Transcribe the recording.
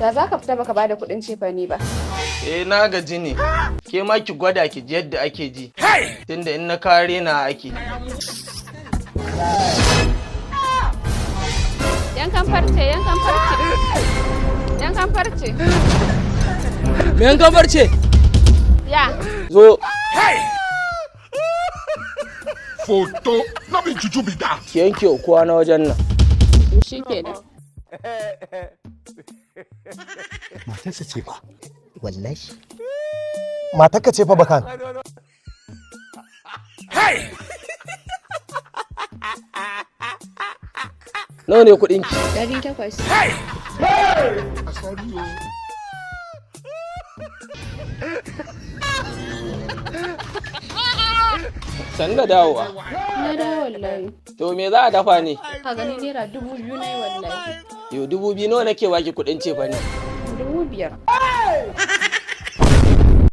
Da za ka fita baka bada kuɗin cefane ba. Na gaji ne. Kema ki gwada ki ji yadda ake ji. Tunda in na kare na ake. Yankan farce, yankan farce. Yankan farce. Me yankan farce? Ya. Zo. Foto na bin juju bi da. Ki yanke ukuwa na wajen nan. Shi kenan. Matarsa ce fa. Wallahi. Matarka ce fa bakan. Nawa ne kuɗin ki? 800. San da dawowa. Na dawo wallahi. To me za a dafa ne? Ka gani naira 2000 ne wallahi. Yo 2000 nawa nake baki kuɗin cefa ne? 5000.